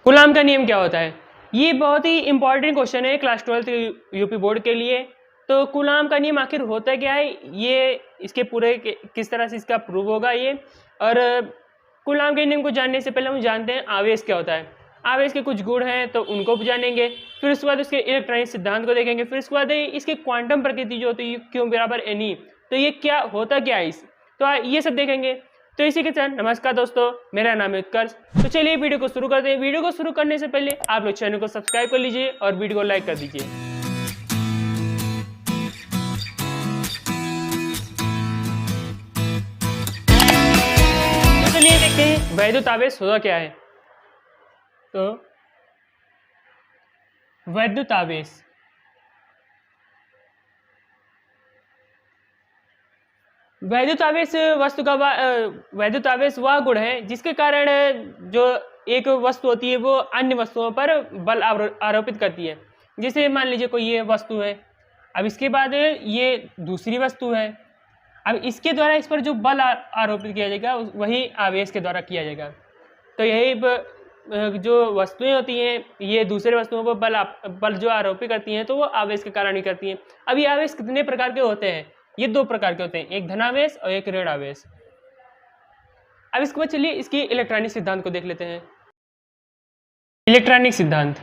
Coulomb का नियम क्या होता है? ये बहुत ही इंपॉर्टेंट क्वेश्चन है क्लास 12th यूपी बोर्ड के लिए। तो कूलाम का नियम आखिर होता क्या है, ये इसके पूरे किस तरह से इसका प्रूव होगा ये। और कूलाम के नियम को जानने से पहले हम जानते हैं आवेश क्या होता है। आवेश के कुछ गुण हैं तो उनको जानेंगे, फिर उसके बाद उसके इलेक्ट्रॉनिक सिद्धांत को देखेंगे, फिर उसके बाद इसकी क्वांटम प्रकृति जो होती है Q बराबर NE, तो ये क्या होता क्या है तो ये सब देखेंगे। तो इसी के साथ नमस्कार दोस्तों, मेरा नाम है उत्कर्ष। तो चलिए वीडियो को शुरू करते हैं। वीडियो को शुरू करने से पहले आप लोग चैनल को सब्सक्राइब कर लीजिए और वीडियो को लाइक कर दीजिए। तो चलिए देखते हैं वैद्युत आवेश होता क्या है। तो वैद्युत आवेश वैद्युत आवेश वस्तु का वैद्युत आवेश वह गुण है जिसके कारण जो एक वस्तु होती है वो अन्य वस्तुओं पर बल आरोपित करती है। जैसे मान लीजिए कोई ये वस्तु है, अब इसके बाद ये दूसरी वस्तु है, अब इसके द्वारा इस पर जो बल आरोपित किया जाएगा वही आवेश के द्वारा किया जाएगा। तो यही जो वस्तुएं होती हैं ये दूसरे वस्तुओं पर बल जो आरोपित करती हैं तो वो आवेश के कारण ही करती हैं। अब ये आवेश कितने प्रकार के होते हैं? ये दो प्रकार के होते हैं, एक धनावेश और एक ऋण आवेश। अब इसके बाद चलिए इसकी इलेक्ट्रॉनिक सिद्धांत को देख लेते हैं। इलेक्ट्रॉनिक सिद्धांत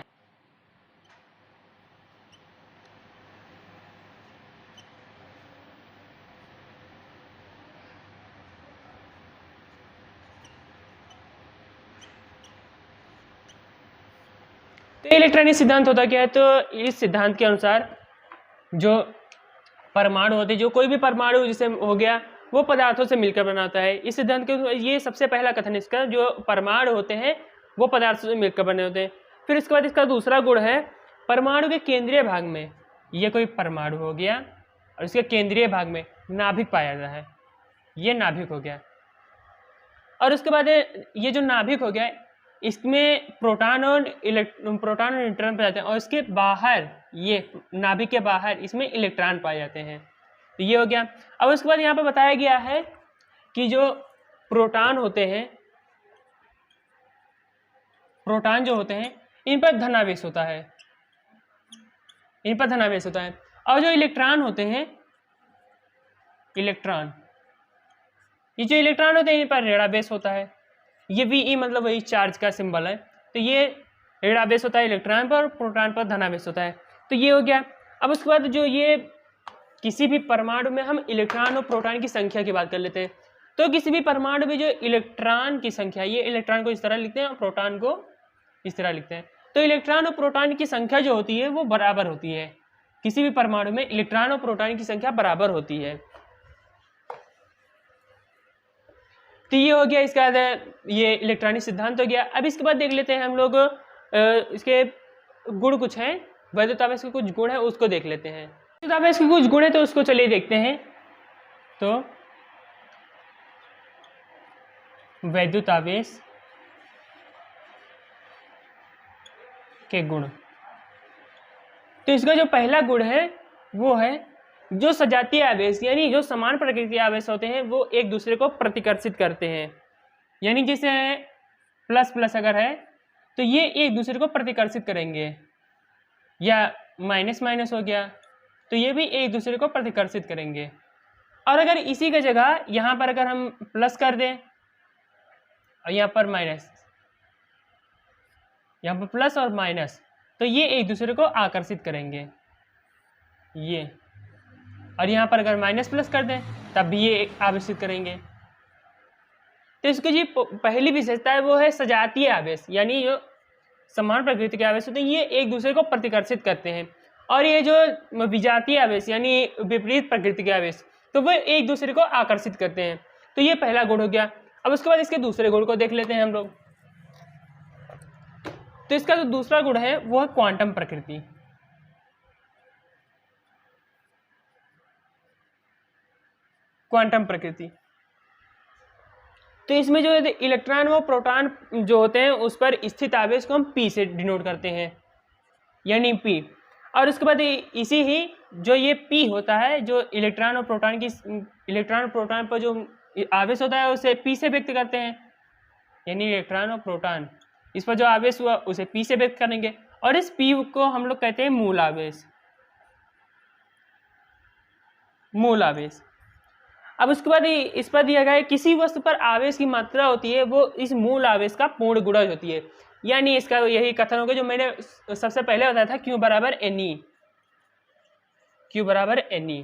तो इलेक्ट्रॉनिक सिद्धांत होता क्या है? तो इस सिद्धांत के अनुसार जो परमाणु होते हैं, जो कोई भी परमाणु जैसे हो गया वो पदार्थों से मिलकर बना होता है। इस सिद्धांत के ये सबसे पहला कथन इसका, जो परमाणु होते हैं वो पदार्थों से मिलकर बने होते हैं। फिर इसके बाद इसका दूसरा गुण है परमाणु के केंद्रीय भाग में, ये कोई परमाणु हो गया और इसके केंद्रीय भाग में नाभिक पाया जाता है, ये नाभिक हो गया। और उसके बाद ये जो नाभिक हो गया इसमें प्रोटॉन और न्यूट्रॉन पाए जाते हैं और इसके बाहर, ये नाभिक के बाहर इसमें इलेक्ट्रॉन पाए जाते हैं। तो ये हो गया। अब उसके बाद यहाँ पे बताया गया है कि जो प्रोटॉन होते हैं, प्रोटॉन जो होते हैं इन पर धनावेश होता है, इन पर धनावेश होता है। और जो इलेक्ट्रॉन होते हैं, इलेक्ट्रॉन, ये जो इलेक्ट्रॉन होते हैं इन पर ऋणावेश होता है। ये Ve मतलब वही चार्ज का सिंबल है। तो ये ऋणावेश होता है इलेक्ट्रॉन पर, प्रोटॉन पर धनावेश होता है। तो ये हो गया। अब उसके बाद जो ये किसी भी परमाणु में हम इलेक्ट्रॉन और प्रोटॉन की संख्या की बात कर लेते हैं। तो किसी भी परमाणु में जो इलेक्ट्रॉन की संख्या, ये इलेक्ट्रॉन को इस तरह लिखते हैं और प्रोटॉन को इस तरह लिखते हैं। तो इलेक्ट्रॉन और प्रोटॉन की संख्या जो होती है वो बराबर होती है। किसी भी परमाणु में इलेक्ट्रॉन और प्रोटॉन की संख्या बराबर होती है। तो ये हो गया, इसका ये इलेक्ट्रॉनिक सिद्धांत हो गया। अब इसके बाद देख लेते हैं हम लोग इसके गुण कुछ हैं, वैद्युत आवेश के कुछ गुण है उसको देख लेते हैं। वैद्युत आवेश के कुछ गुण है तो उसको चलिए देखते हैं। तो वैद्युत आवेश के गुण, तो इसका जो पहला गुण है वो है जो सजातीय आवेश, यानी जो समान प्रकृति के आवेश होते हैं वो एक दूसरे को प्रतिकर्षित करते हैं। यानी जैसे प्लस प्लस अगर है तो ये एक दूसरे को प्रतिकर्षित करेंगे, या माइनस माइनस हो गया तो ये भी एक दूसरे को प्रतिकर्षित करेंगे। और अगर इसी की जगह यहाँ पर अगर हम प्लस कर दें और यहाँ पर माइनस, यहाँ पर प्लस और माइनस, तो ये एक दूसरे को आकर्षित करेंगे ये। और यहाँ पर अगर माइनस प्लस कर दें तब भी ये आवेशित करेंगे। तो इसकी जो पहली विशेषता है वो है सजातीय आवेश, यानी जो समान प्रकृति के आवेश होते हैं ये एक दूसरे को प्रतिकर्षित करते हैं। और ये जो विजातीय आवेश यानी विपरीत प्रकृति के आवेश, तो वो एक दूसरे को आकर्षित करते हैं। तो ये पहला गुण हो गया। अब उसके बाद इसके दूसरे गुण को देख लेते हैं हम लोग। तो इसका जो दूसरा गुण है वो है क्वांटम प्रकृति। क्वांटम प्रकृति, तो इसमें जो इलेक्ट्रॉन व प्रोटॉन जो होते हैं उस पर स्थित आवेश को हम P से डिनोट करते हैं, यानी P। और उसके बाद इसी ही जो ये P होता है, जो इलेक्ट्रॉन और प्रोटॉन पर जो आवेश होता है उसे P से व्यक्त करते हैं, यानी इलेक्ट्रॉन और प्रोटॉन इस पर जो आवेश हुआ उसे P से व्यक्त करेंगे और इस P को हम लोग कहते हैं मूल आवेश, मूल आवेश। अब उसके बाद इस पर दिया गया है किसी वस्तु पर आवेश की मात्रा होती है वो इस मूल आवेश का पूर्ण गुणज होती है, यानी इसका यही कथन होगा जो मैंने सबसे पहले बताया था, Q बराबर Ne, Q बराबर Ne।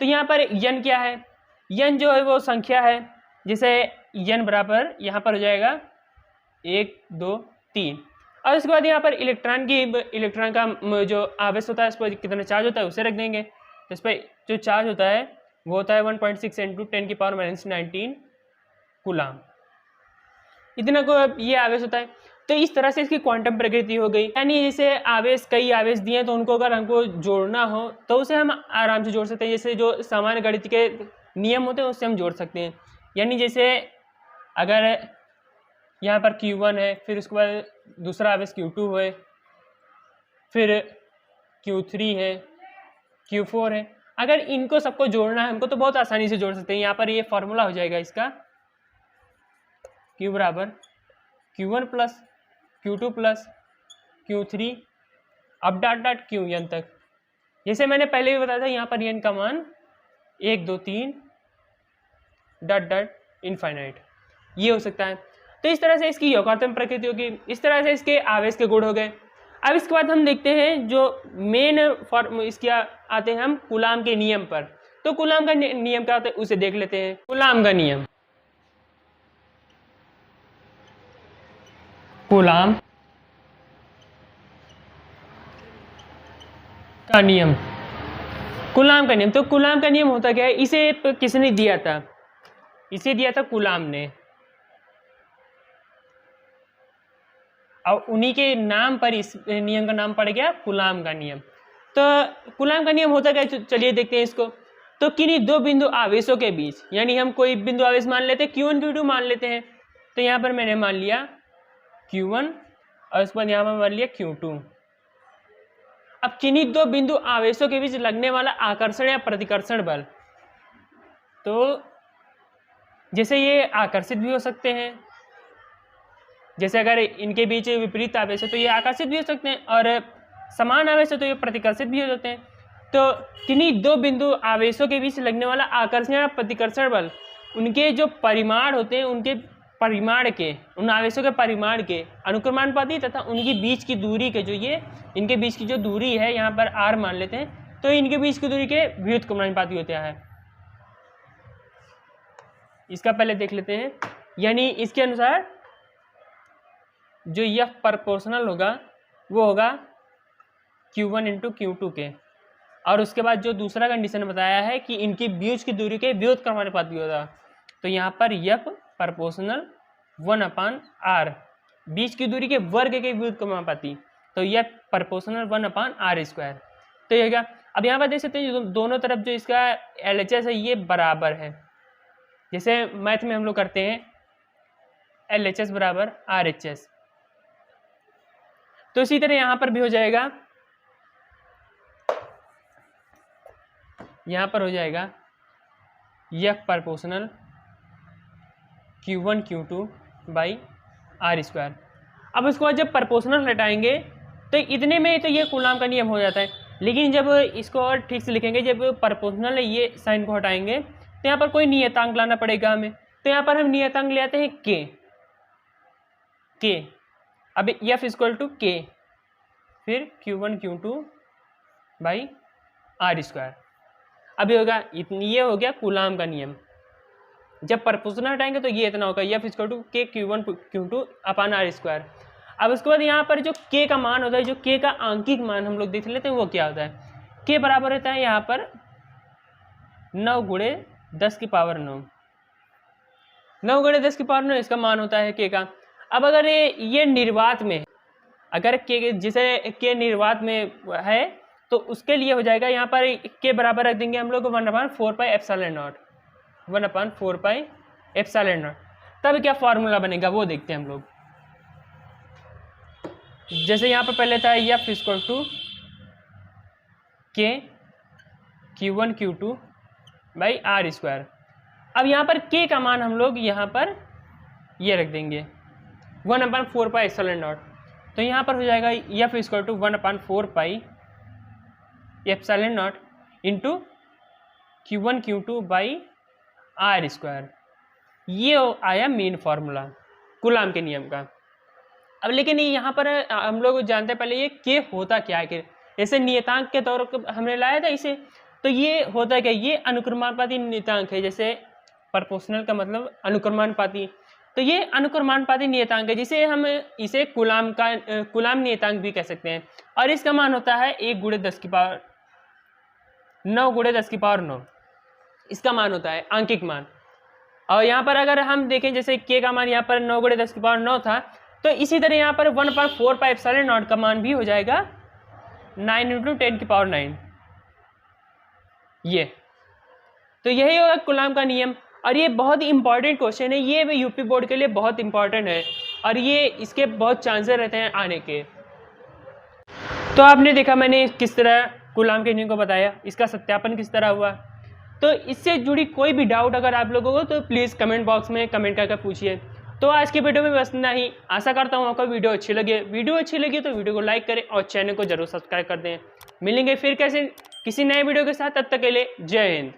तो यहाँ पर n क्या है, n जो है वो संख्या है, जिसे n बराबर यहाँ पर हो जाएगा 1 2 3। और उसके बाद यहाँ पर इलेक्ट्रॉन का जो आवेश होता है उस पर कितना चार्ज होता है उसे रख देंगे। तो इस पर जो चार्ज होता है वो होता है 1.6 × 10⁻⁻19 कूलाम, इतना को ये आवेश होता है। तो इस तरह से इसकी क्वांटम प्रकृति हो गई, यानी जैसे आवेश कई आवेश दिए तो उनको अगर हमको जोड़ना हो तो उसे हम आराम से जोड़ सकते हैं, जैसे जो सामान्य गणित के नियम होते हैं उससे हम जोड़ सकते हैं। यानी जैसे अगर यहाँ पर Q1 है, फिर उसके बाद दूसरा आवेश Q2 है, फिर Q3 है, Q4 है, अगर इनको सबको जोड़ना है हमको तो बहुत आसानी से जोड़ सकते हैं। यहाँ पर ये फॉर्मूला हो जाएगा इसका, Q बराबर Q1 plus Q2 plus Q3 अब डॉट Qn तक। जैसे मैंने पहले भी बताया था यहाँ पर n का मान 1 2 3 डॉट इनफाइनाइट ये हो सकता है। तो इस तरह से इसकी योगात्मक प्रकृति होगी, इस तरह से इसके आवेश के गुण हो गए। अब इसके बाद हम देखते हैं जो मेन फॉर्म इसके आते हैं हम कूलाम के नियम पर। तो कूलाम का नियम क्या होता है उसे देख लेते हैं। कूलाम का नियम, कूलाम का नियम, कूलाम का नियम। तो कूलाम का नियम होता क्या है, इसे किसने दिया था, इसे दिया था कूलाम ने, और उन्हीं के नाम पर इस नियम का नाम पड़ गया कूलाम का नियम। तो कूलाम का नियम होता क्या, चलिए देखते हैं इसको। तो किन्हीं दो बिंदु आवेशों के बीच, यानी हम कोई बिंदु आवेश मान लेते हैं, Q1 Q2 मान लेते हैं। तो यहाँ पर मैंने मान लिया Q1 और उसके बाद यहाँ पर मान लिया Q2। अब किन्हीं दो बिंदु आवेशों के बीच लगने वाला आकर्षण या प्रतिकर्षण बल, तो जैसे ये आकर्षित भी हो सकते हैं, जैसे अगर इनके बीच विपरीत आवेश है तो ये आकर्षित भी हो सकते हैं, और समान आवेश है तो ये प्रतिकर्षित भी हो जाते हैं। तो किन्हीं दो बिंदु आवेशों के बीच लगने वाला आकर्षण या प्रतिकर्षण बल, उनके जो परिमाण होते हैं, उनके परिमाण के, उन आवेशों के परिमाण के अनुक्रमानुपाती तथा उनकी बीच की दूरी के, जो ये इनके बीच की जो दूरी है यहाँ पर r मान लेते हैं, तो इनके बीच की दूरी के व्युत्क्रमानुपाती होते हैं। इसका पहले देख लेते हैं, यानी इसके अनुसार जो यह प्रोपोर्शनल होगा वो होगा Q1 × Q2 के, और उसके बाद जो दूसरा कंडीशन बताया है कि इनकी बीच की दूरी के व्युत्क्रमानुपाती होगा, तो यहाँ पर यह प्रोपोर्शनल 1/r, बीच की दूरी के वर्ग के व्युत्क्रमानुपाती, तो यह प्रोपोर्शनल 1/r²। तो ये क्या, अब यहाँ पर देख सकते हैं दोनों तरफ जो इसका LHS है ये बराबर है, जैसे मैथ में हम लोग करते हैं LHS बराबर RHS, तो इसी तरह यहाँ पर भी हो जाएगा, यहाँ पर हो जाएगा यह proportional Q1 Q2 by r²। अब उसके बाद जब प्रोपोर्शनल हटाएंगे तो इतने में तो ये कूलाम का नियम हो जाता है, लेकिन जब इसको और ठीक से लिखेंगे, जब प्रोपोर्शनल है ये साइन को हटाएंगे तो यहाँ पर कोई नियतांक लाना पड़ेगा हमें। तो यहाँ पर हम नियतांक ले आते हैं k। अब f = k, फिर Q1 Q2 बाई r²। अभी होगा ये हो गया कूलाम का नियम। जब प्रोपोर्शनल हटाएंगे तो ये इतना होगा, f = k Q1 Q2 अपान r²। अब उसके बाद यहाँ पर जो k का मान होता है, जो k का आंकिक मान हम लोग देख लेते हैं वो क्या होता है। k बराबर होता है यहाँ पर 9 × 10⁻⁹, 9 × 10⁻⁹ इसका मान होता है k का। अब अगर ये निर्वात में, अगर k जिसे k निर्वात में है तो उसके लिए हो जाएगा, यहाँ पर k बराबर रख देंगे हम लोग 1/4πε0, 1/4πε0। तब क्या फॉर्मूला बनेगा वो देखते हैं हम लोग। जैसे यहाँ पर पहले था f = k Q1 Q2 by r²। अब यहाँ पर k का मान हम लोग यहाँ पर ये रख देंगे 1/4 पाई एप्सिलॉन नॉट। तो यहाँ पर हो जाएगा F equal to 1/4 pi epsilon not into Q1 Q2 by R square. ये आया मेन फार्मूला कूलाम के नियम का। अब लेकिन यहाँ पर हम लोग जानते हैं पहले ये के होता क्या है, ऐसे नियतांक के तौर पर हमने लाया था इसे। तो ये होता क्या, ये अनुक्रमानुपाती नियतांक है, जैसे प्रोपोर्शनल का मतलब अनुक्रमानुपाती। तो ये अनुक्रमानुपाती नियतांक है, जिसे हम इसे कूलाम नियतांक भी कह सकते हैं। और इसका मान होता है 1 × 10 की पावर 9 × 10 की पावर 9 इसका मान होता है आंकिक मान। और यहाँ पर अगर हम देखें जैसे के का मान यहाँ पर 9 × 10 की पावर 9 था, तो इसी तरह यहाँ पर 1/4 पाई एप्सिलॉन नॉट का मान भी हो जाएगा 9 × 10 की पावर 9। ये तो यही होगा कूलाम का नियम। और ये बहुत ही इंपॉर्टेंट क्वेश्चन है, ये भी यूपी बोर्ड के लिए बहुत इंपॉर्टेंट है और ये इसके बहुत चांसेस रहते हैं आने के। तो आपने देखा मैंने किस तरह कूलाम के नियम को बताया, इसका सत्यापन किस तरह हुआ। तो इससे जुड़ी कोई भी डाउट अगर आप लोगों को तो प्लीज़ कमेंट बॉक्स में कमेंट करके पूछिए। तो आज की वीडियो में बस इतना ही। आशा करता हूँ आपको वीडियो अच्छी लगे। वीडियो अच्छी लगी तो वीडियो को लाइक करें और चैनल को जरूर सब्सक्राइब कर दें। मिलेंगे फिर कैसे किसी नए वीडियो के साथ, तब तक के लिए जय हिंद।